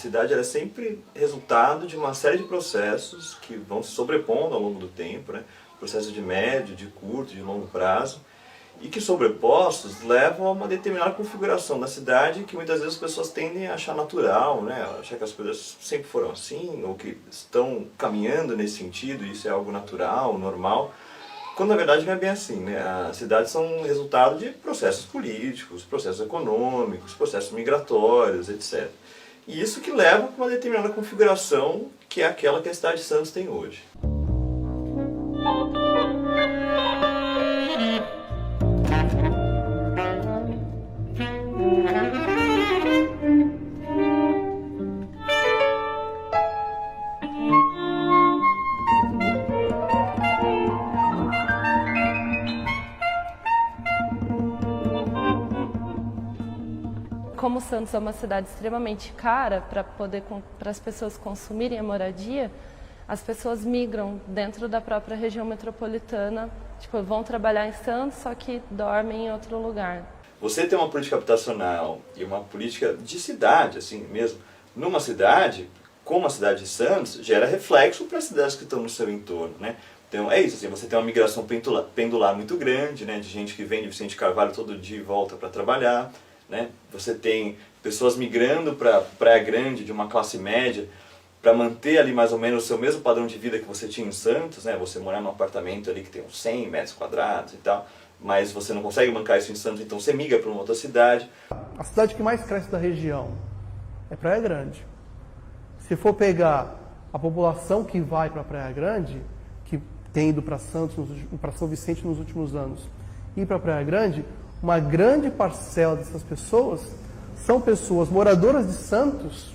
cidade ela é sempre resultado de uma série de processos que vão se sobrepondo ao longo do tempo, né? Processos de médio, de curto, de longo prazo, e que sobrepostos levam a uma determinada configuração da cidade que muitas vezes as pessoas tendem a achar natural, né? Achar que as coisas sempre foram assim, ou que estão caminhando nesse sentido, e isso é algo natural, normal, quando na verdade não é bem assim, né? As cidades são resultado de processos políticos, processos econômicos, processos migratórios, etc. E isso que leva a uma determinada configuração que é aquela que a cidade de Santos tem hoje. Como Santos é uma cidade extremamente cara para as pessoas consumirem a moradia, as pessoas migram dentro da própria região metropolitana, tipo, vão trabalhar em Santos, só que dormem em outro lugar. Você tem uma política habitacional e uma política de cidade, assim mesmo, numa cidade, como a cidade de Santos, gera reflexo para as cidades que estão no seu entorno, né? Então é isso, assim, você tem uma migração pendular muito grande, né, de gente que vem de Vicente Carvalho todo dia e volta para trabalhar, né? Você tem pessoas migrando para Praia Grande de uma classe média para manter ali mais ou menos o seu mesmo padrão de vida que você tinha em Santos, né? Você morar num apartamento ali que tem uns 100 metros quadrados e tal, mas você não consegue bancar isso em Santos, então você migra para uma outra cidade. A cidade que mais cresce da região é Praia Grande. Se for pegar a população que vai para Praia Grande, que tem ido para Santos, para São Vicente nos últimos anos, e para Praia Grande, uma grande parcela dessas pessoas são pessoas moradoras de Santos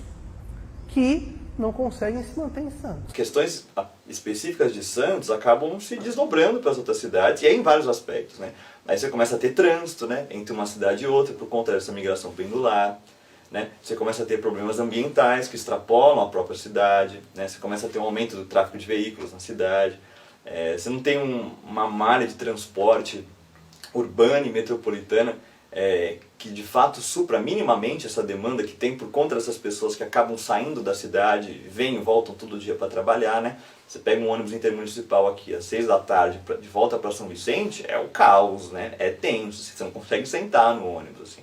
que não conseguem se manter em Santos. Questões específicas de Santos acabam se desdobrando para as outras cidades, e aí em vários aspectos, né? Aí você começa a ter trânsito, né, entre uma cidade e outra por conta dessa migração pendular, né? Você começa a ter problemas ambientais que extrapolam a própria cidade, né? Você começa a ter um aumento do tráfego de veículos na cidade, você não tem uma malha de transporte urbana e metropolitana que de fato supra minimamente essa demanda que tem por conta dessas pessoas que acabam saindo da cidade, vêm e voltam todo dia para trabalhar, né? Você pega um ônibus intermunicipal aqui às 6 da tarde de volta para São Vicente, é o caos, né? É tenso, você não consegue sentar no ônibus, assim.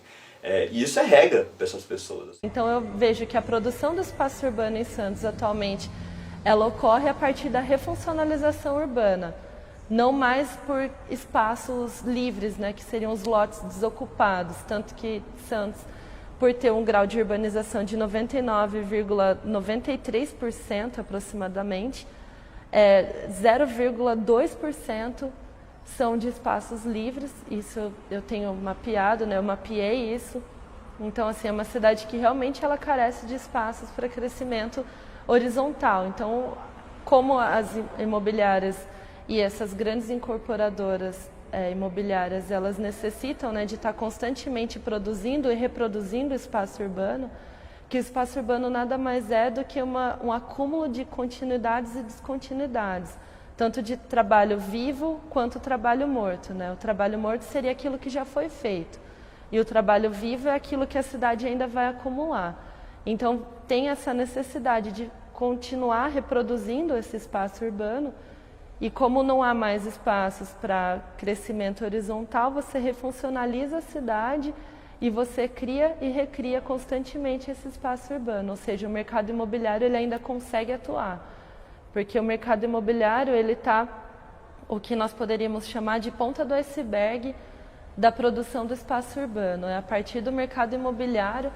E isso é regra para essas pessoas. Então eu vejo que a produção do espaço urbano em Santos atualmente, ela ocorre a partir da refuncionalização urbana. Não mais por espaços livres, né, que seriam os lotes desocupados, tanto que Santos, por ter um grau de urbanização de 99,93% aproximadamente, 0,2% são de espaços livres. Isso eu tenho mapeado, né, eu mapeei isso. Então, assim, é uma cidade que realmente ela carece de espaços para crescimento horizontal. Então, como as imobiliárias e essas grandes incorporadoras imobiliárias, elas necessitam, né, de estar constantemente produzindo e reproduzindo o espaço urbano, que o espaço urbano nada mais é do que um acúmulo de continuidades e descontinuidades, tanto de trabalho vivo quanto trabalho morto, né? O trabalho morto seria aquilo que já foi feito, e o trabalho vivo é aquilo que a cidade ainda vai acumular. Então, tem essa necessidade de continuar reproduzindo esse espaço urbano. E como não há mais espaços para crescimento horizontal, você refuncionaliza a cidade e você cria e recria constantemente esse espaço urbano. Ou seja, o mercado imobiliário ele ainda consegue atuar. Porque o mercado imobiliário ele está, o que nós poderíamos chamar de ponta do iceberg da produção do espaço urbano. É a partir do mercado imobiliário,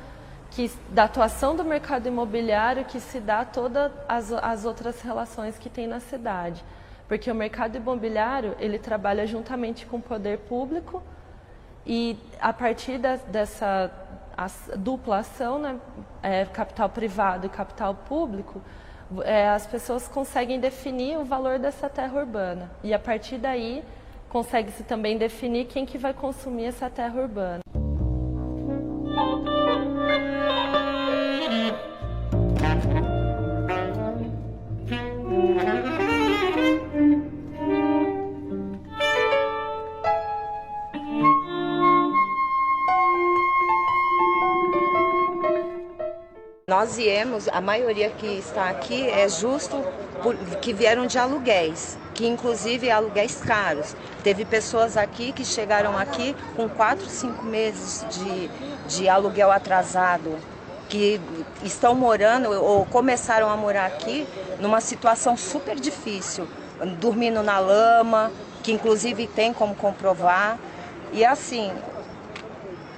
da atuação do mercado imobiliário, que se dá todas as outras relações que tem na cidade. Porque o mercado imobiliário, ele trabalha juntamente com o poder público e a partir dessa dupla ação, né, capital privado e capital público, as pessoas conseguem definir o valor dessa terra urbana. E a partir daí, consegue-se também definir quem que vai consumir essa terra urbana. nós viemos, a maioria que está aqui é justo que vieram de aluguéis, que inclusive aluguéis caros. Teve pessoas aqui que chegaram aqui com 4, 5 meses de aluguel atrasado, que estão morando ou começaram a morar aqui numa situação super difícil, dormindo na lama, que inclusive tem como comprovar. E assim,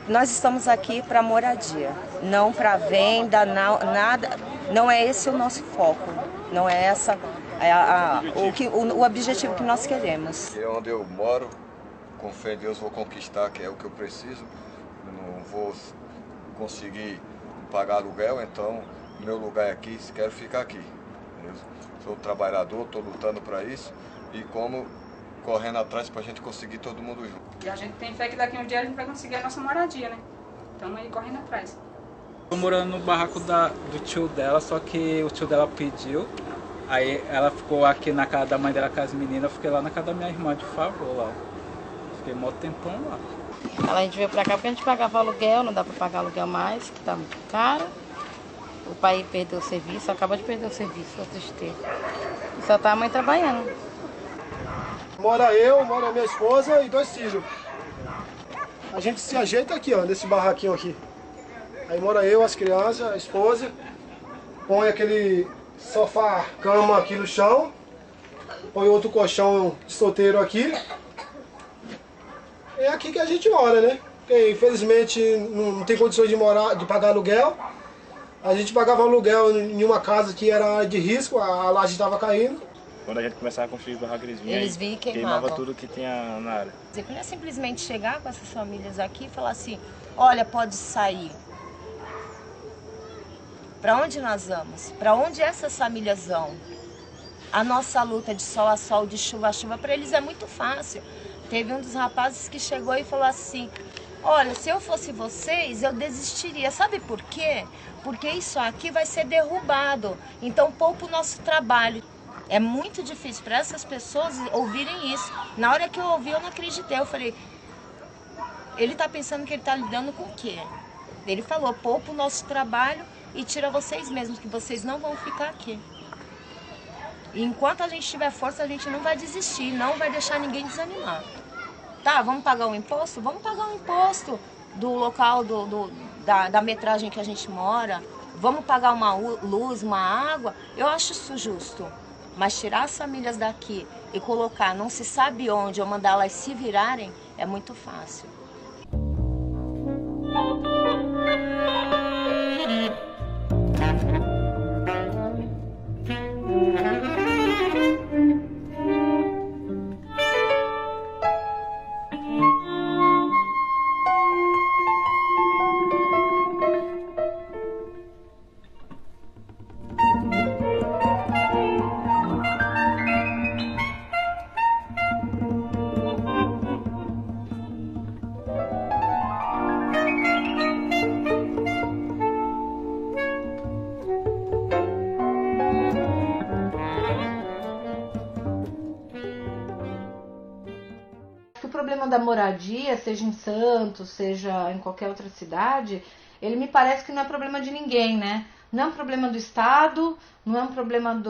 nós estamos aqui para moradia, não para venda, nada. Não é esse o nosso foco, não é essa o objetivo que nós queremos. Aqui é onde eu moro, com fé em Deus vou conquistar, que é o que eu preciso. Eu não vou conseguir pagar aluguel, então meu lugar é aqui, quero ficar aqui. Eu sou trabalhador, estou lutando para isso e como correndo atrás para a gente conseguir todo mundo junto. E a gente tem fé que daqui a um dia a gente vai conseguir a nossa moradia, né? Estamos aí correndo atrás. Estou morando no barraco do tio dela, só que o tio dela pediu. Aí ela ficou aqui na casa da mãe dela com as meninas, eu fiquei lá na casa da minha irmã de favor lá. Fiquei mó tempão lá. A gente veio pra cá porque a gente pagava aluguel, não dá pra pagar aluguel mais, que tá muito caro. O pai perdeu o serviço, acaba de perder o serviço, a tristeza. E só tá a mãe trabalhando. Mora eu, mora minha esposa e 2 filhos. A gente se ajeita aqui, ó, nesse barraquinho aqui. Aí mora eu, as crianças, a esposa. Põe aquele sofá, cama aqui no chão. Põe outro colchão de solteiro aqui. É aqui que a gente mora, né? Porque infelizmente não tem condições de morar, de pagar aluguel. A gente pagava aluguel em uma casa que era de risco, a laje estava caindo. Quando a gente começava a construir barraco, Eles vinham e queimavam tudo que tinha na área. Não é simplesmente chegar com essas famílias aqui e falar assim, olha, pode sair. Para onde nós vamos? Para onde essas famílias vão? A nossa luta de sol a sol, de chuva a chuva, para eles é muito fácil. Teve um dos rapazes que chegou e falou assim, olha, se eu fosse vocês, eu desistiria. Sabe por quê? Porque isso aqui vai ser derrubado. Então poupa o nosso trabalho. É muito difícil para essas pessoas ouvirem isso. Na hora que eu ouvi, eu não acreditei. Eu falei, ele está pensando que ele está lidando com o quê? Ele falou, poupa o nosso trabalho e tira vocês mesmos, que vocês não vão ficar aqui. E enquanto a gente tiver força, a gente não vai desistir, não vai deixar ninguém desanimar. Tá, vamos pagar um imposto? Vamos pagar um imposto do local da metragem que a gente mora. Vamos pagar uma luz, uma água. Eu acho isso justo. Mas tirar as famílias daqui e colocar não se sabe onde ou mandar elas se virarem é muito fácil. O problema da moradia, seja em Santos, seja em qualquer outra cidade, ele me parece que não é problema de ninguém, né? Não é um problema do Estado, não é um problema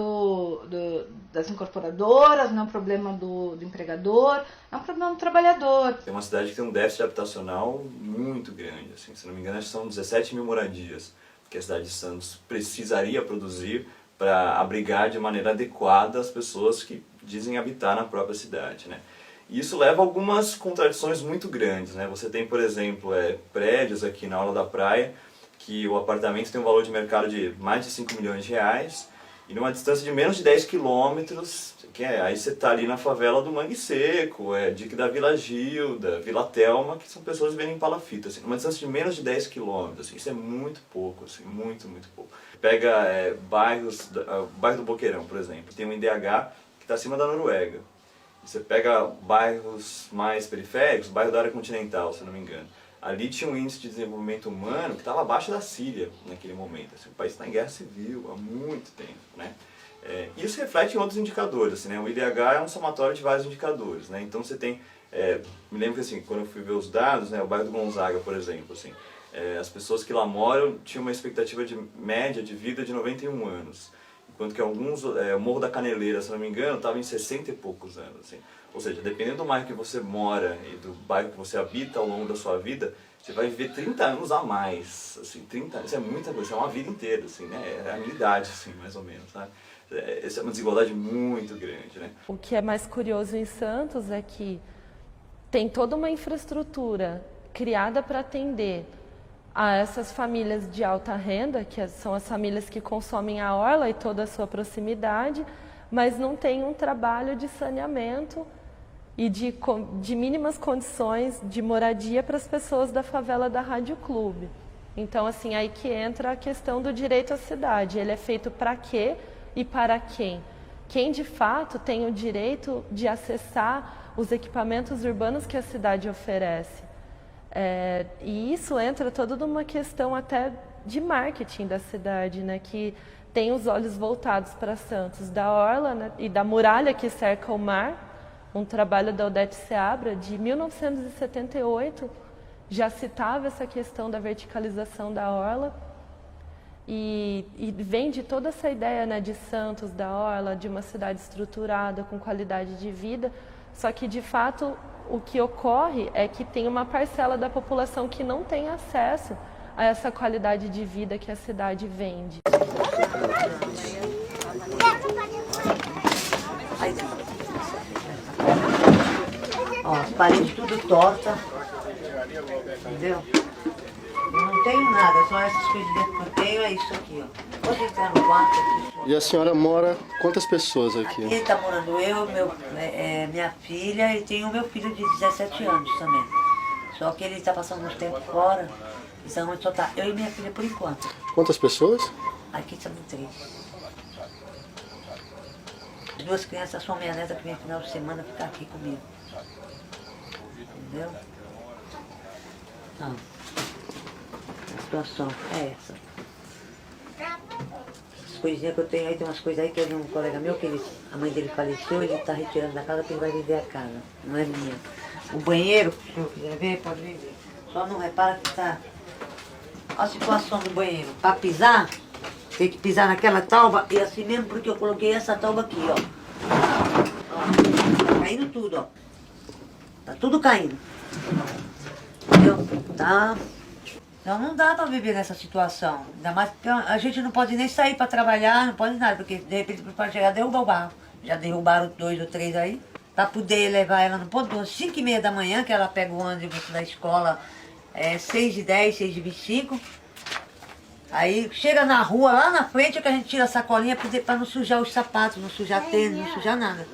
das incorporadoras, não é um problema do empregador, é um problema do trabalhador. É uma cidade que tem um déficit habitacional muito grande, assim, se não me engano, acho que são 17 mil moradias que a cidade de Santos precisaria produzir para abrigar de maneira adequada as pessoas que dizem habitar na própria cidade, né? E isso leva a algumas contradições muito grandes, né? Você tem, por exemplo, prédios aqui na orla da praia, que o apartamento tem um valor de mercado de mais de 5 milhões de reais, e numa distância de menos de 10 quilômetros, aí você está ali na favela do Mangue Seco, Dique da Vila Gilda, Vila Telma, que são pessoas vivendo em palafita, assim, numa distância de menos de 10 quilômetros, assim, isso é muito pouco, assim, muito, muito pouco. Pega o bairro do Boqueirão, por exemplo, tem um IDH que está acima da Noruega. Você pega bairros mais periféricos, bairro da área continental, se não me engano. Ali tinha um índice de desenvolvimento humano que estava abaixo da Síria naquele momento. Assim, o país está em guerra civil há muito tempo, né? Isso reflete em outros indicadores. Assim, né? O IDH é um somatório de vários indicadores, né? Então você tem... me lembro que assim, quando eu fui ver os dados, né, o bairro do Gonzaga, por exemplo, assim, as pessoas que lá moram tinham uma expectativa de média de vida de 91 anos. Enquanto que alguns, o Morro da Caneleira, se não me engano, estava em 60 e poucos anos. Assim. Ou seja, dependendo do bairro que você mora e do bairro que você habita ao longo da sua vida, você vai viver 30 anos a mais. Assim, 30 anos, isso é muita coisa, isso é uma vida inteira, assim, né? É a minha idade, assim, mais ou menos. Sabe? Essa é uma desigualdade muito grande. Né? O que é mais curioso em Santos é que tem toda uma infraestrutura criada para atender a essas famílias de alta renda, que são as famílias que consomem a orla e toda a sua proximidade, mas não tem um trabalho de saneamento e de mínimas condições de moradia para as pessoas da favela da Rádio Clube. Então, assim, aí que entra a questão do direito à cidade. Ele é feito para quê e para quem? Quem, de fato, tem o direito de acessar os equipamentos urbanos que a cidade oferece. E isso entra toda numa questão até de marketing da cidade, né, que tem os olhos voltados para Santos, da orla, né, e da muralha que cerca o mar. Um trabalho da Odete Seabra, de 1978, já citava essa questão da verticalização da orla e vem de toda essa ideia, né, de Santos, da orla, de uma cidade estruturada, com qualidade de vida, só que, de fato, o que ocorre é que tem uma parcela da população que não tem acesso a essa qualidade de vida que a cidade vende. Ó, as paredes tudo torta, entendeu? Eu não tenho nada, só essas coisas dentro que eu tenho, é isso aqui, ó. Pode entrar no quarto aqui. E a senhora mora quantas pessoas aqui? Aqui tá morando eu, minha filha e tem o meu filho de 17 anos também. Só que ele tá passando uns tempos fora, então só tá eu e minha filha por enquanto. Quantas pessoas? Aqui estamos 3. As 2 crianças são minha neta que vem final de semana ficar aqui comigo. Entendeu? Não. A situação é essa. As coisinhas que eu tenho aí, tem umas coisas aí que eu vi um colega meu, que a mãe dele faleceu, ele está retirando da casa porque ele vai vender a casa. Não é minha. O banheiro, se eu quiser ver, pode ver. Só não repara que tá. Olha a situação do banheiro. Para pisar, tem que pisar naquela tauba e assim mesmo porque eu coloquei essa tauba aqui, ó. Ó, tá caindo tudo, ó. Tá tudo caindo. Entendeu? Tá. Então não dá para viver nessa situação. Ainda mais porque a gente não pode nem sair para trabalhar, não pode nada, porque de repente pode chegar a derrubar o barro. Já derrubaram 2 ou 3 aí. Para poder levar ela no ponto, 5h30 da manhã, que ela pega o ônibus da escola, 6h10, 6h25. Aí chega na rua, lá na frente, é que a gente tira a sacolinha para não sujar os sapatos, não sujar tênis, não sujar nada.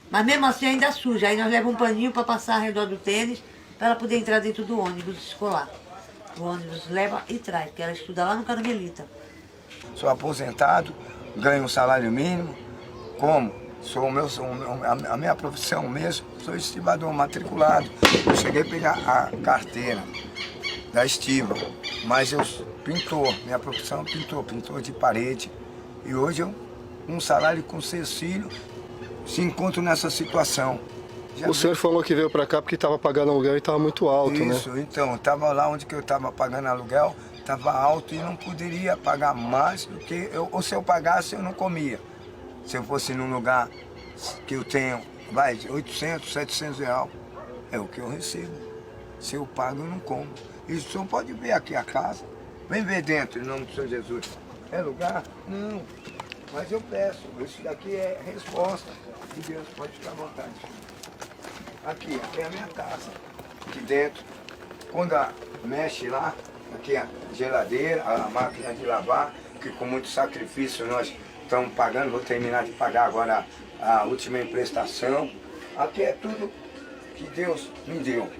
Mas mesmo assim ainda suja. Aí nós levamos um paninho para passar ao redor do tênis, para ela poder entrar dentro do ônibus escolar. O ônibus leva e traz, porque ela estuda lá no Carmelita. Sou aposentado, ganho um salário mínimo, como a minha profissão mesmo, sou estibador matriculado. Eu cheguei a pegar a carteira da estiva, mas eu pintor, minha profissão é pintor de parede. E hoje eu, um salário com 6 filhos, se encontro nessa situação. O senhor falou que veio para cá porque estava pagando aluguel e estava muito alto, né? Isso, então, estava lá onde que eu estava pagando aluguel, estava alto e não poderia pagar mais do que ou se eu pagasse, eu não comia. Se eu fosse num lugar que eu tenho, 800, 700 reais, é o que eu recebo. Se eu pago, eu não como. E o senhor pode ver aqui a casa, vem ver dentro, em nome do Senhor Jesus. É lugar? Não. Mas eu peço, isso daqui é resposta. E Deus pode ficar à vontade. Aqui é a minha casa, aqui dentro. Quando mexe lá, aqui a geladeira, a máquina de lavar, que com muito sacrifício nós estamos pagando, vou terminar de pagar agora a última emprestação. Aqui é tudo que Deus me deu.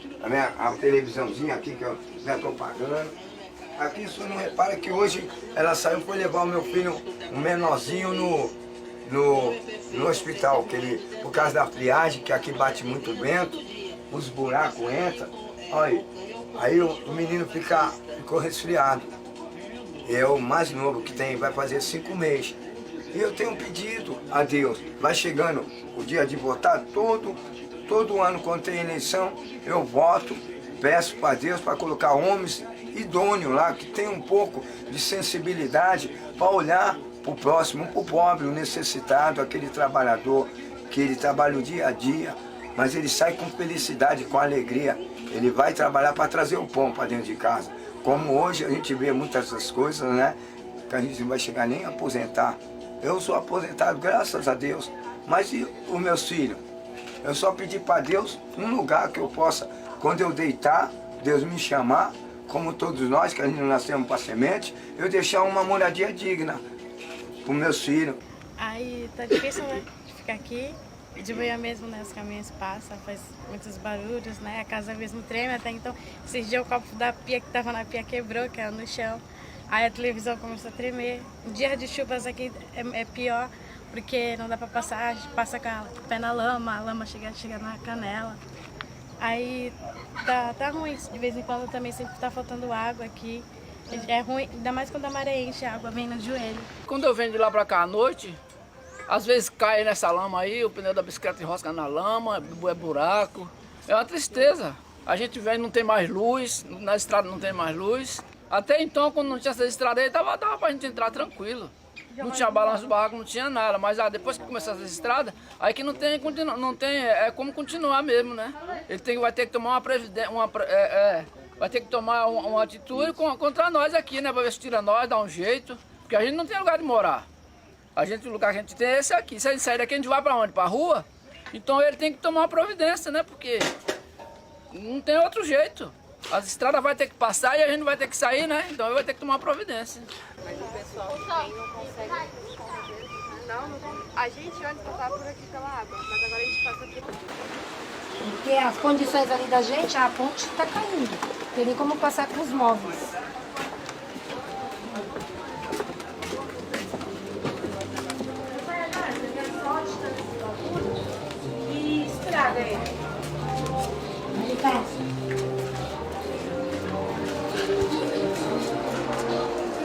A televisãozinha aqui que eu já estou pagando. Aqui o senhor não repara que hoje ela saiu para levar o meu filho, um menorzinho, no hospital, que ele, por causa da friagem, que aqui bate muito vento, os buracos entram, olha, aí o menino ficou resfriado. É o mais novo que tem, vai fazer 5 meses. E eu tenho pedido a Deus, vai chegando o dia de votar, todo ano quando tem eleição, eu voto peço para Deus para colocar homens idôneos lá, que tem um pouco de sensibilidade para olhar para o próximo, para o pobre, o necessitado, aquele trabalhador, que ele trabalha o dia a dia, mas ele sai com felicidade, com alegria. Ele vai trabalhar para trazer o pão para dentro de casa. Como hoje a gente vê muitas dessas coisas, né? Que a gente não vai chegar nem a aposentar. Eu sou aposentado, graças a Deus. Mas e os meus filhos? Eu só pedi para Deus um lugar que eu possa, quando eu deitar, Deus me chamar, como todos nós, que a gente não nascemos para semente, eu deixar uma moradia digna para os meus filhos. Aí tá difícil, né, de ficar aqui. De manhã mesmo, né, os caminhões passam, faz muitos barulhos, né, a casa mesmo treme até então. Esses dias o copo da pia que tava na pia quebrou, que era no chão. Aí a televisão começou a tremer. Dia de chuvas aqui é pior, porque não dá pra passar, a gente passa com o pé na lama, a lama chega na canela. Aí tá ruim, de vez em quando também sempre tá faltando água aqui. É ruim, ainda mais quando a maré enche, a água vem no joelho. Quando eu venho de lá pra cá à noite, às vezes cai nessa lama aí, o pneu da bicicleta enrosca na lama, é buraco. É uma tristeza. A gente vem, não tem mais luz, na estrada não tem mais luz. Até então, quando não tinha essa estrada aí, dava pra gente entrar tranquilo. Não tinha balanço do barraco, não tinha nada. Mas depois que começou essa estrada, aí que não tem como continuar mesmo, né? Ele vai ter que tomar vai ter que tomar uma atitude contra nós aqui, né? Pra ver se tira nós, dá um jeito. Porque a gente não tem lugar de morar. O lugar que a gente tem é esse aqui. Se a gente sair daqui, a gente vai pra onde? Pra rua? Então ele tem que tomar uma providência, né? Porque não tem outro jeito. As estradas vai ter que passar e a gente vai ter que sair, né? Então ele vai ter que tomar uma providência. Mas o pessoal também não consegue... Não, a gente antes passava por aqui pela água, mas agora a gente passa aqui. Porque as condições ali da gente, a ponte está caindo. Não tem nem como passar com os móveis. E estraga ele. Aí passa.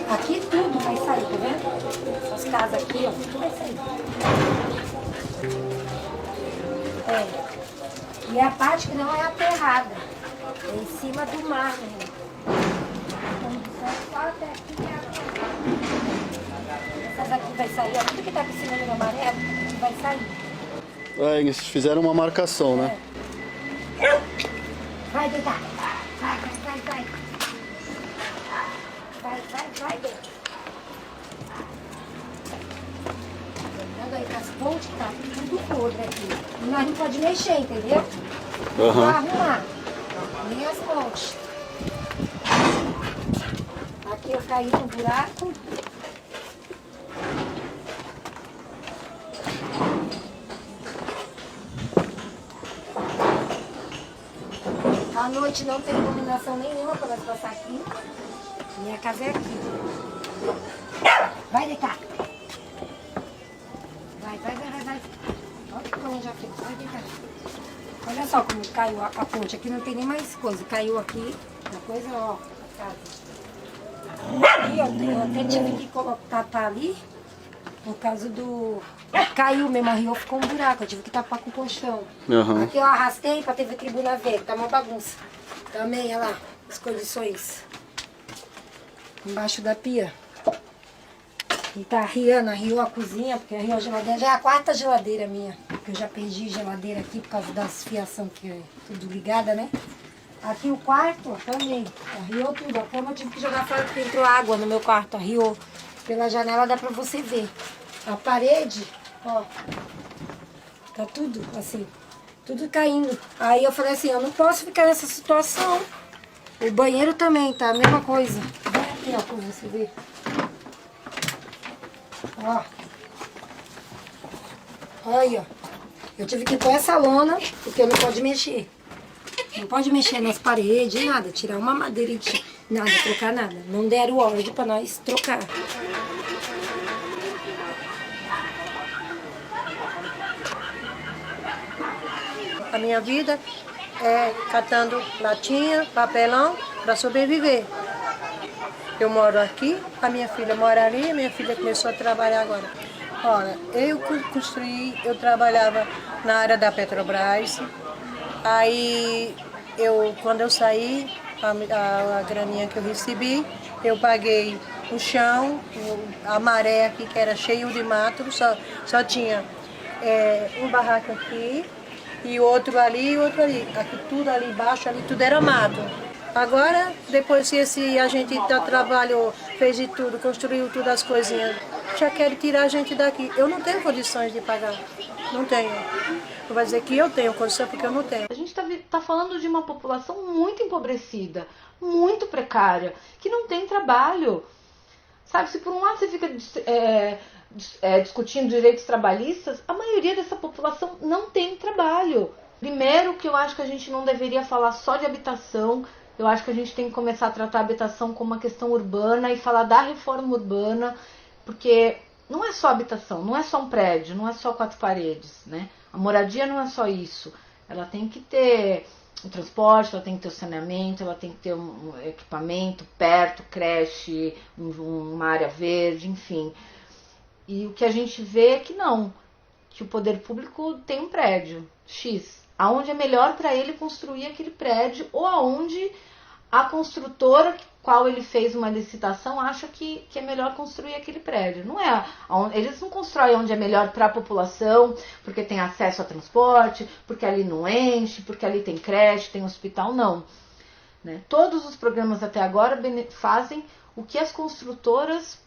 Aqui tudo vai sair, tá vendo? Essas casas aqui, ó, tudo vai sair. E a parte que não é aterrada, é em cima do mar, né? Então, só até aqui que é aterrada. Essas aqui vai sair, ó, tudo que tá com esse número amarelo vai sair. Eles fizeram uma marcação, né? Vai, deitar. Vai. Vai, Deus. Olha aí, as pontes tá tudo podre aqui. E nós não podemos mexer, entendeu? Não vai arrumar. Nem as pontes. Aqui eu caí no buraco. À noite não tem iluminação nenhuma para nós passar aqui. Minha casa é aqui. Vai deitar. Vai. Olha como já fez. Vai deitar. Olha só como caiu a ponte. Aqui não tem nem mais coisa. Caiu aqui. A coisa, ó. Aqui, eu até tive que tapar ali. Por causa do... Caiu mesmo, arriou, ficou um buraco. Eu tive que tapar com o colchão. Aqui eu arrastei pra ter tribuna ver. Tá uma bagunça. Também, olha lá. As condições. Embaixo da pia. E tá arriou a cozinha, porque arriou a geladeira. Já é a quarta geladeira minha. Porque eu já perdi geladeira aqui por causa das fiação que é tudo ligada, né? Aqui o quarto, ó, também. Arriou tudo. A cama eu tive que jogar fora porque entrou água no meu quarto. Arriou. Pela janela dá pra você ver. A parede, ó. Tá tudo assim. Tudo caindo. Aí eu falei assim, eu não posso ficar nessa situação. O banheiro também tá a mesma coisa. Vem aqui, ó, pra você ver. Ó. Olha aí, ó. Eu tive que pôr essa lona, porque não pode mexer. Não pode mexer nas paredes, nada. Tirar uma madeira e nada, trocar nada. Não deram ordem pra nós trocar. A minha vida é catando latinha, papelão, para sobreviver. Eu moro aqui, a minha filha mora ali, a minha filha começou a trabalhar agora. Olha, eu construí, eu trabalhava na área da Petrobras, aí quando eu saí, a graninha que eu recebi, eu paguei o chão, a maré aqui que era cheio de mato, só tinha um barraco aqui, e outro ali e outro ali. Aqui tudo ali embaixo, ali tudo era mato. Agora, depois que a gente trabalhou, fez de tudo, construiu tudo as coisinhas, já querem tirar a gente daqui. Eu não tenho condições de pagar, não tenho. Não vai dizer que eu tenho condição porque eu não tenho. A gente tá falando de uma população muito empobrecida, muito precária, que não tem trabalho. Sabe, se por um lado você fica discutindo direitos trabalhistas, a maioria dessa população não tem trabalho. Primeiro que eu acho que a gente não deveria falar só de habitação, eu acho que a gente tem que começar a tratar a habitação como uma questão urbana e falar da reforma urbana, porque não é só habitação, não é só um prédio, não é só 4 paredes, né? A moradia não é só isso, ela tem que ter o transporte, ela tem que ter o saneamento, ela tem que ter um equipamento perto, creche, uma área verde, enfim. E o que a gente vê é que não, que o poder público tem um prédio X, aonde é melhor para ele construir aquele prédio, ou aonde a construtora, qual ele fez uma licitação, acha que é melhor construir aquele prédio. Não é, eles não constroem onde é melhor para a população, porque tem acesso a transporte, porque ali não enche, porque ali tem creche, tem hospital, não. Né? Todos os programas até agora fazem o que as construtoras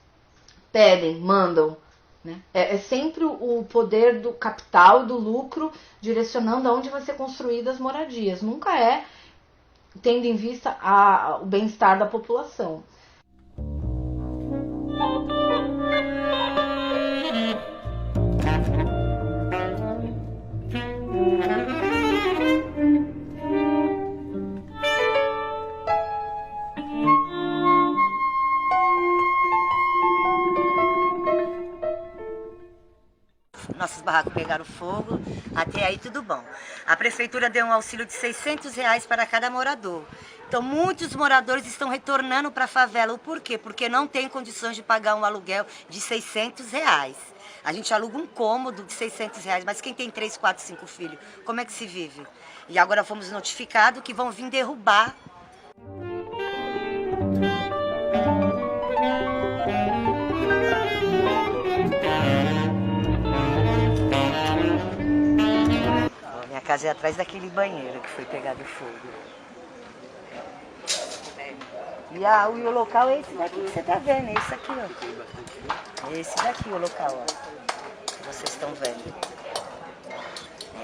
pedem, mandam. Né? É sempre o poder do capital, do lucro, direcionando aonde vai ser construídas as moradias. Nunca é tendo em vista o bem-estar da população. Nossos barracos pegaram fogo, até aí tudo bom. A prefeitura deu um auxílio de R$600 para cada morador. Então muitos moradores estão retornando para a favela. O porquê? Porque não tem condições de pagar um aluguel de R$600. A gente aluga um cômodo de R$600, mas quem tem 3, 4, 5 filhos, como é que se vive? E agora fomos notificados que vão vir derrubar. Minha casa é atrás daquele banheiro que foi pegado fogo. E o local é esse daqui que você tá vendo, é esse aqui, ó. É esse daqui o local, ó. Que vocês estão vendo.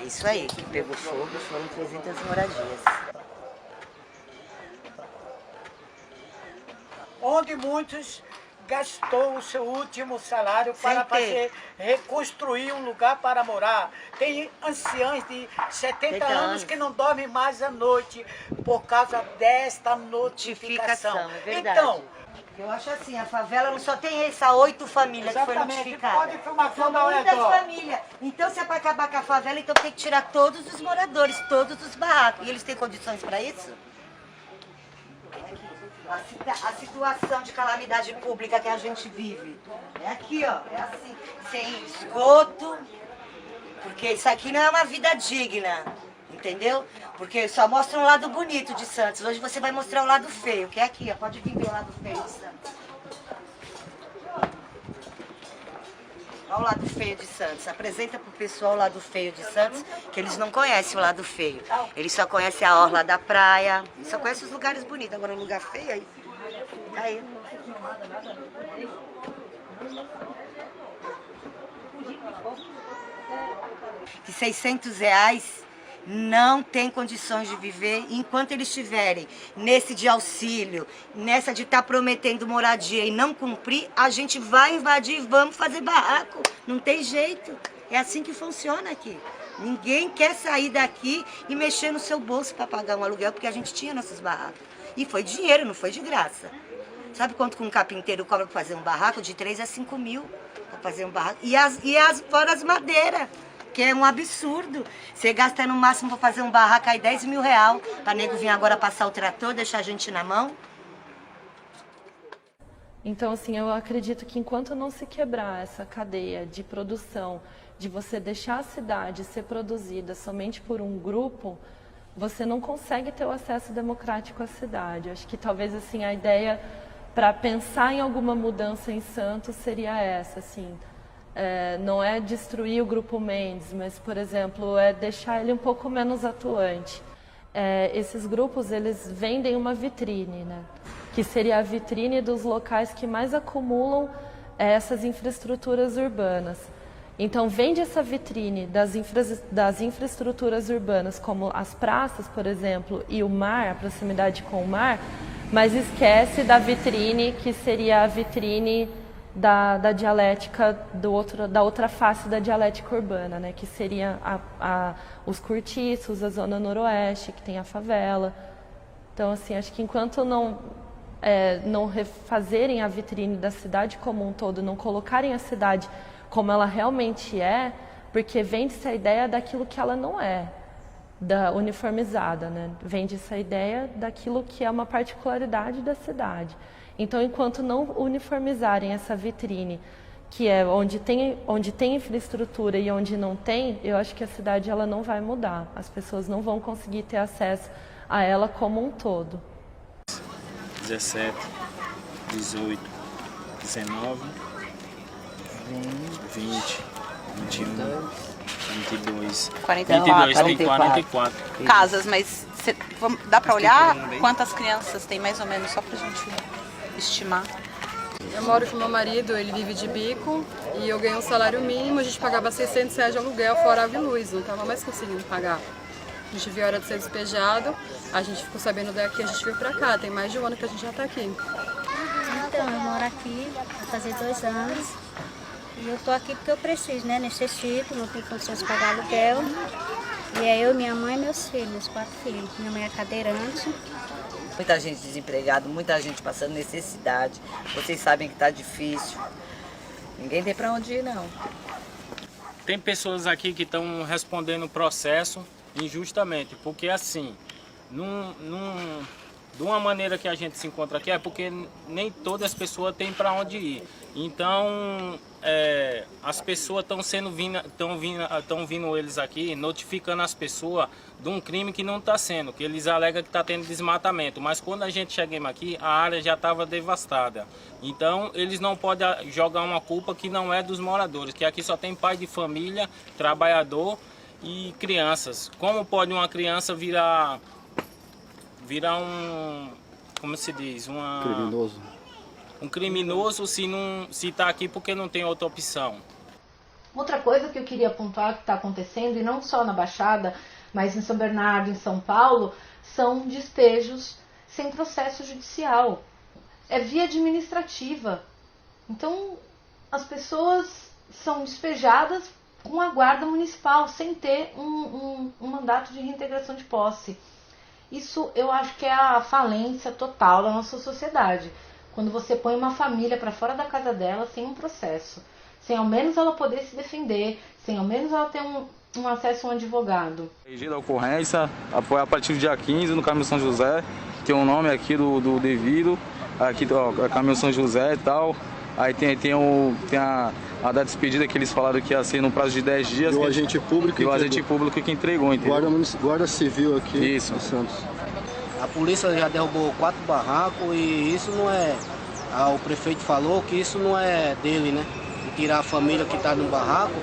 É isso aí, que pegou fogo, foram 300 moradias. Onde muitos gastou o seu último salário para reconstruir um lugar para morar. Tem anciãos de 70 anos que não dormem mais à noite por causa desta notificação. É verdade. Então, eu acho assim, a favela não só tem essa 8 famílias que foi notificada. Pode filmar São muitas famílias. Então, se é para acabar com a favela, então tem que tirar todos os moradores, todos os barracos. E eles têm condições para isso? A situação de calamidade pública que a gente vive é aqui, ó, é assim, sem esgoto, porque isso aqui não é uma vida digna, entendeu? Porque só mostra um lado bonito de Santos, hoje você vai mostrar o lado feio, que é aqui, ó, pode vir ver o lado feio de Santos. Olha o lado feio de Santos, apresenta pro pessoal o lado feio de Santos, que eles não conhecem o lado feio. Eles só conhecem a orla da praia, só conhecem os lugares bonitos, agora o lugar feio aí. Aí. De R$600 não tem condições de viver enquanto eles estiverem nesse de auxílio, nessa de estar prometendo moradia e não cumprir, a gente vai invadir e vamos fazer barraco. Não tem jeito. É assim que funciona aqui. Ninguém quer sair daqui e mexer no seu bolso para pagar um aluguel, porque a gente tinha nossos barracos. E foi dinheiro, não foi de graça. Sabe quanto que um carpinteiro cobra para fazer um barraco? De 3 a 5 mil para fazer um barraco. Fora as madeiras, que é um absurdo. Você gasta no máximo para fazer um barraco aí R$10 mil, para nego vir agora passar o trator, deixar a gente na mão. Então, assim, eu acredito que enquanto não se quebrar essa cadeia de produção, de você deixar a cidade ser produzida somente por um grupo, você não consegue ter o acesso democrático à cidade. Acho que talvez assim a ideia para pensar em alguma mudança em Santos seria essa, assim, não é destruir o Grupo Mendes, mas, por exemplo, é deixar ele um pouco menos atuante. Esses grupos, eles vendem uma vitrine, né? Que seria a vitrine dos locais que mais acumulam essas infraestruturas urbanas. Então, vende essa vitrine das infraestruturas urbanas, como as praças, por exemplo, e o mar, a proximidade com o mar, mas esquece da vitrine que seria a vitrine da dialética da outra face da dialética urbana, né? Que seria os cortiços, a zona noroeste, que tem a favela. Então, assim, acho que enquanto não refazerem a vitrine da cidade como um todo, não colocarem a cidade como ela realmente é, porque vende-se a ideia daquilo que ela não é, da uniformizada, né? Vende-se a ideia daquilo que é uma particularidade da cidade. Então, enquanto não uniformizarem essa vitrine, que é onde tem infraestrutura e onde não tem, eu acho que a cidade ela não vai mudar. As pessoas não vão conseguir ter acesso a ela como um todo. 17, 18, 19, 20, 21, 22, 44 casas, mas dá para olhar quantas crianças tem mais ou menos, só para a gente estimar? Eu moro com meu marido, ele vive de bico e eu ganhei um salário mínimo, a gente pagava R$600 de aluguel fora água e luz, não estava mais conseguindo pagar. A gente viu a hora de ser despejado, a gente ficou sabendo daqui, a gente veio pra cá, tem mais de um ano que a gente já tá aqui. Então, eu moro aqui, vai fazer 2 anos, e eu tô aqui porque eu preciso, né, necessito, não tenho condições de pagar aluguel. E é eu, minha mãe e meus filhos, meus 4 filhos. Minha mãe é cadeirante. Muita gente desempregada, muita gente passando necessidade. Vocês sabem que tá difícil. Ninguém tem pra onde ir, não. Tem pessoas aqui que estão respondendo o processo injustamente, porque assim, de uma maneira que a gente se encontra aqui é porque nem todas as pessoas têm para onde ir. Então, as pessoas estão vindo eles aqui notificando as pessoas de um crime que não está sendo, que eles alegam que está tendo desmatamento, mas quando a gente chegamos aqui, a área já estava devastada. Então, eles não podem jogar uma culpa que não é dos moradores, que aqui só tem pai de família, trabalhador e crianças. Como pode uma criança virar um, como se diz, um criminoso se está aqui porque não tem outra opção? Outra coisa que eu queria pontuar que está acontecendo, e não só na Baixada, mas em São Bernardo, em São Paulo, são despejos sem processo judicial. É via administrativa. Então, as pessoas são despejadas com a guarda municipal, sem ter um mandato de reintegração de posse. Isso eu acho que é a falência total da nossa sociedade. Quando você põe uma família para fora da casa dela sem um processo, sem ao menos ela poder se defender, sem ao menos ela ter um acesso a um advogado. Regida a ocorrência, foi a partir do dia 15 no Caminho São José, tem um nome aqui do devido, aqui ó, Caminho São José e tal. Aí tem a data de despedida que eles falaram que ia ser no prazo de 10 dias. E o agente público que entregou, entendeu? Guarda Civil aqui isso. em Santos. A polícia já derrubou 4 barracos e isso não é... O prefeito falou que isso não é dele, né? De tirar a família que está no barraco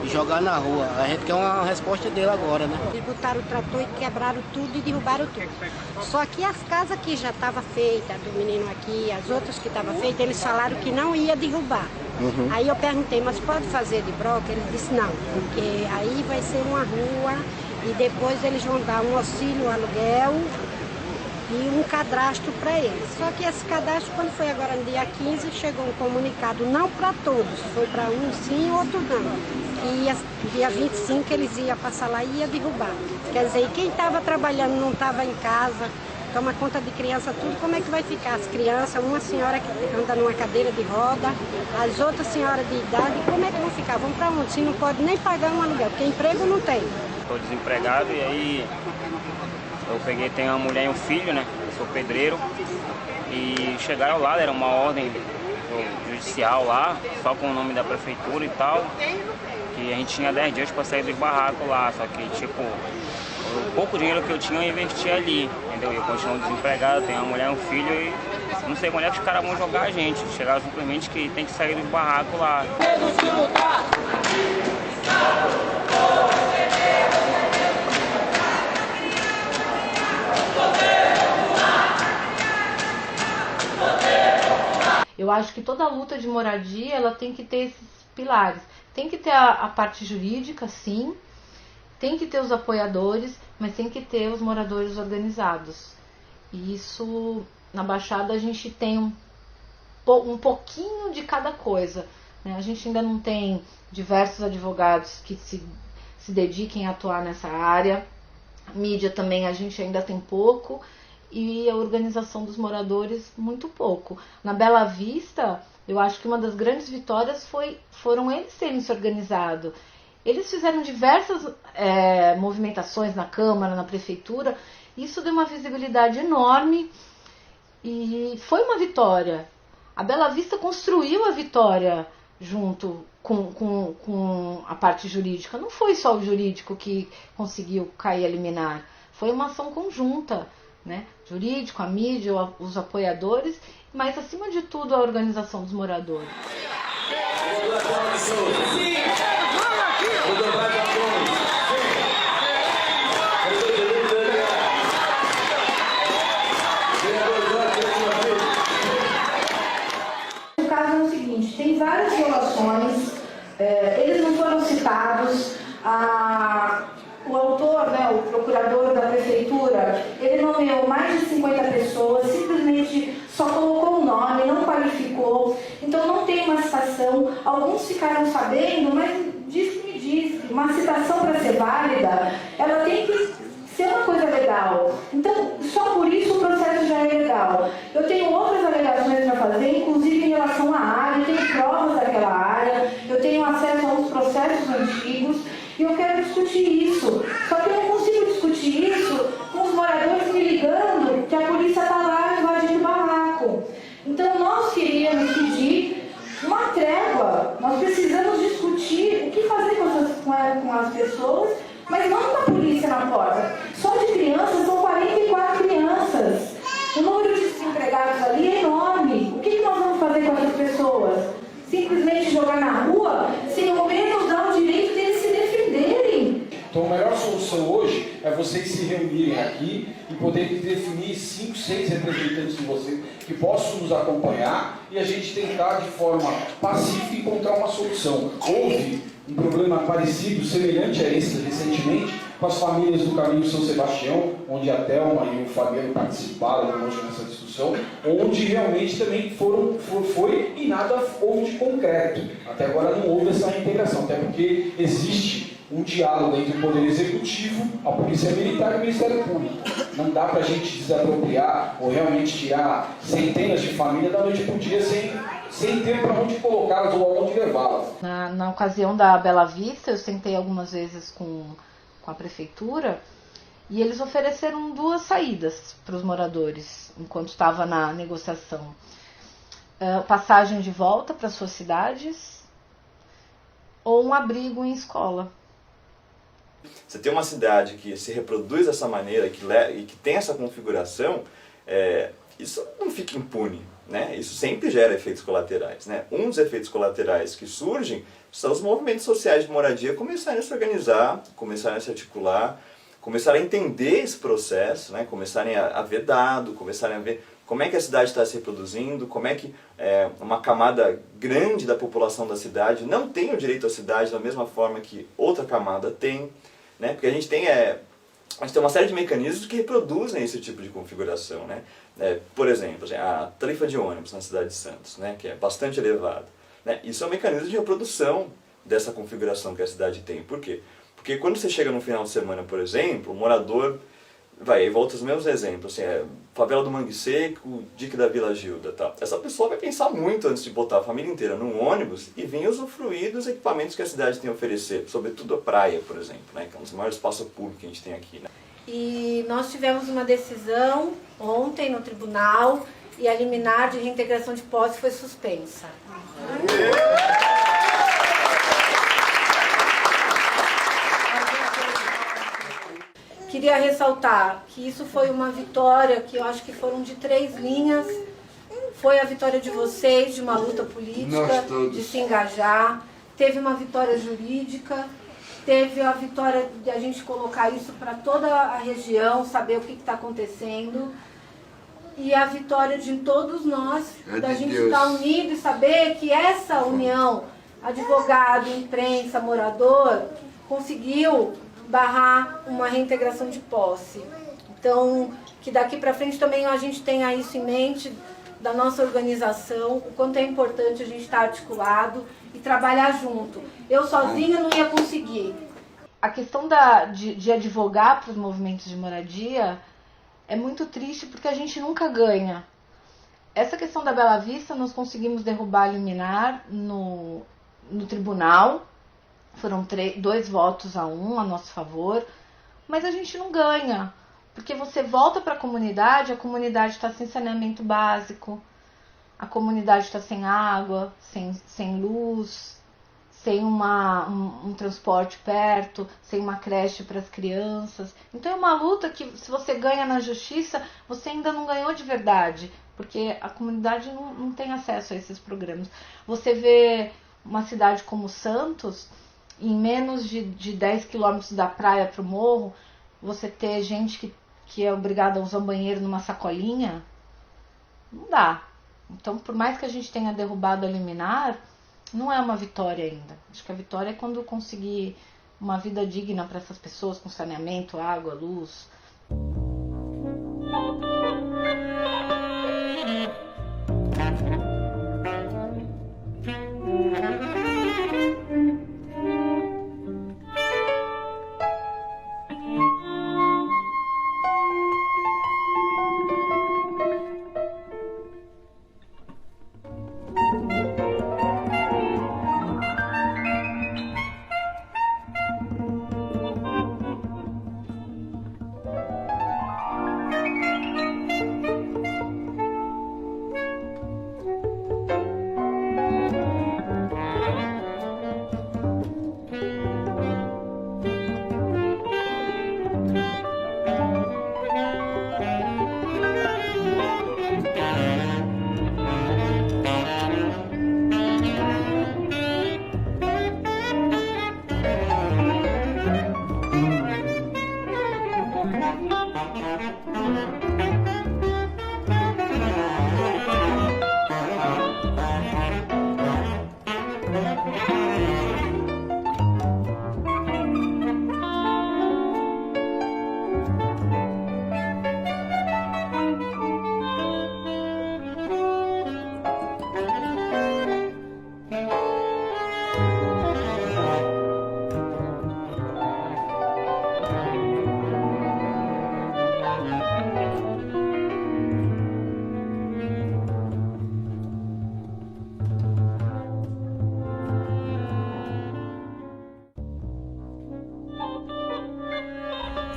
e jogar na rua. A gente quer uma resposta dele agora, né? Eles botaram o trator e quebraram tudo e derrubaram tudo. Só que as casas que já estavam feitas, do menino aqui, as outras que estavam feitas, eles falaram que não ia derrubar. Uhum. Aí eu perguntei, mas pode fazer de broca? Ele disse não, porque aí vai ser uma rua e depois eles vão dar um auxílio aluguel e um cadastro para eles. Só que esse cadastro, quando foi agora no dia 15, chegou um comunicado, não para todos, foi para um sim, outro não. E dia 25 eles iam passar lá e ia derrubar. Quer dizer, quem estava trabalhando não estava em casa, toma conta de criança, tudo, como é que vai ficar as crianças? Uma senhora que anda numa cadeira de roda, as outras senhoras de idade, como é que vão ficar? Vão para onde? Se não pode nem pagar um aluguel, porque emprego não tem. Estou desempregado e aí tenho uma mulher e um filho, né? Eu sou pedreiro. E chegaram lá, era uma ordem judicial lá, só com o nome da prefeitura e tal. Que a gente tinha 10 dias para sair do barraco lá, só que tipo, O pouco dinheiro que eu tinha eu investi ali, entendeu? Eu continuo desempregado, tenho uma mulher e um filho e não sei quando é que os caras vão jogar a gente. Chegaram simplesmente que tem que sair dos barracos lá. Eu acho que toda luta de moradia ela tem que ter esses pilares. Tem que ter a parte jurídica, sim. Tem que ter os apoiadores, mas tem que ter os moradores organizados. E isso, na Baixada, a gente tem um pouquinho de cada coisa, né? A gente ainda não tem diversos advogados que se dediquem a atuar nessa área. A mídia também a gente ainda tem pouco. E a organização dos moradores, muito pouco. Na Bela Vista, eu acho que uma das grandes vitórias foram eles terem se organizado. Eles fizeram diversas movimentações na Câmara, na Prefeitura. Isso deu uma visibilidade enorme e foi uma vitória. A Bela Vista construiu a vitória junto com a parte jurídica. Não foi só o jurídico que conseguiu cair a liminar. Foi uma ação conjunta, né? Jurídico, a mídia, os apoiadores, mas acima de tudo a organização dos moradores. O caso é o seguinte, tem várias violações, eles não foram citados, o autor, né, o procurador da prefeitura, ele nomeou mais de 50 pessoas, simplesmente só colocou o nome, não qualificou, então não tem uma citação. Alguns ficaram sabendo, mas diz que me diz, uma citação para ser válida, ela tem que ser uma coisa legal. Então, só por isso o processo já é legal. Eu tenho outras alegações para fazer, inclusive em relação à área, eu tenho provas daquela área, eu tenho acesso a uns processos antigos, e eu quero discutir isso. Só que eu não consigo discutir isso com os moradores me ligando que a polícia está lá invadindo o barraco. Então nós queríamos pedir uma trégua. Nós precisamos discutir o que fazer com as pessoas, mas não com a polícia na porta. Só de crianças, são 44 crianças. O número de desempregados ali é enorme. O que nós vamos fazer com essas pessoas? Simplesmente jogar na rua sem ao menos dar o direito deles se defenderem? Então a melhor solução hoje é vocês se reunirem aqui e poderem definir 5, 6 representantes de vocês que possam nos acompanhar e a gente tentar de forma pacífica encontrar uma solução. Houve um problema parecido, semelhante a esse recentemente, com as famílias do Caminho São Sebastião, onde a Thelma e o Fabiano participaram conosco nessa discussão, onde realmente também foi e nada houve de concreto. Até agora não houve essa reintegração, até porque existe um diálogo entre o Poder Executivo, a Polícia Militar e o Ministério Público. Não dá para a gente desapropriar ou realmente tirar centenas de famílias da noite para o dia sem ter para onde colocá-las ou aonde levá-las. Na ocasião da Bela Vista, eu sentei algumas vezes com a prefeitura e eles ofereceram 2 saídas para os moradores enquanto estava na negociação. Passagem de volta para suas cidades ou um abrigo em escola. Você tem uma cidade que se reproduz dessa maneira e que tem essa configuração, isso não fica impune, né? Isso sempre gera efeitos colaterais, né? Um dos efeitos colaterais que surgem são os movimentos sociais de moradia começarem a se organizar, começarem a se articular, começarem a entender esse processo, né? Começarem a ver dado, começarem a ver como é que a cidade está se reproduzindo, como é que uma camada grande da população da cidade não tem o direito à cidade da mesma forma que outra camada tem, né? Porque a gente tem uma série de mecanismos que reproduzem esse tipo de configuração, né? Por exemplo, a tarifa de ônibus na cidade de Santos, né? Que é bastante elevada, né? Isso é um mecanismo de reprodução dessa configuração que a cidade tem. Por quê? Porque quando você chega no final de semana, por exemplo, o morador volta os mesmos exemplos, favela do Mangue Seco, dique da Vila Gilda, tal. Essa pessoa vai pensar muito antes de botar a família inteira num ônibus e vir usufruir dos equipamentos que a cidade tem a oferecer, sobretudo a praia, por exemplo, né, que é um dos maiores espaços públicos que a gente tem aqui, né. E nós tivemos uma decisão ontem no tribunal e a liminar de reintegração de posse foi suspensa. Que queria ressaltar que isso foi uma vitória, que eu acho que foram de 3 linhas. Foi a vitória de vocês, de uma luta política, de se engajar. Teve uma vitória jurídica, teve a vitória de a gente colocar isso para toda a região, saber o que está acontecendo. E a vitória de todos nós, da gente estar unido e saber que essa união, advogado, imprensa, morador, conseguiu barrar uma reintegração de posse. Então, que daqui para frente também a gente tenha isso em mente, da nossa organização, o quanto é importante a gente estar articulado e trabalhar junto. Eu sozinha não ia conseguir. A questão de advogar para os movimentos de moradia é muito triste porque a gente nunca ganha. Essa questão da Bela Vista nós conseguimos derrubar a liminar no tribunal. Foram 2 votos a 1 a nosso favor, mas a gente não ganha, porque você volta para a comunidade está sem saneamento básico, a comunidade está sem água, sem luz, sem um transporte perto, sem uma creche para as crianças. Então é uma luta que, se você ganha na justiça, você ainda não ganhou de verdade, porque a comunidade não tem acesso a esses programas. Você vê uma cidade como Santos, em menos de 10 quilômetros da praia para o morro, você ter gente que é obrigada a usar o banheiro numa sacolinha, não dá. Então, por mais que a gente tenha derrubado a liminar, não é uma vitória ainda. Acho que a vitória é quando conseguir uma vida digna para essas pessoas, com saneamento, água, luz.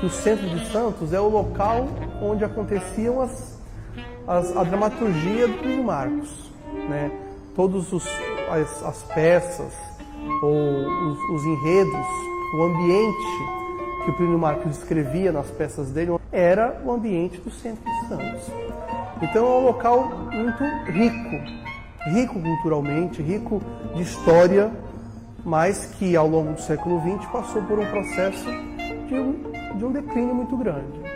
O centro de Santos é o local onde aconteciam a dramaturgia do Plínio Marcos, né? Todas as peças, ou os enredos, o ambiente que o Plínio Marcos escrevia nas peças dele era o ambiente do centro de Santos. Então é um local muito rico culturalmente, rico de história, mas que ao longo do século XX passou por um processo de um declínio muito grande.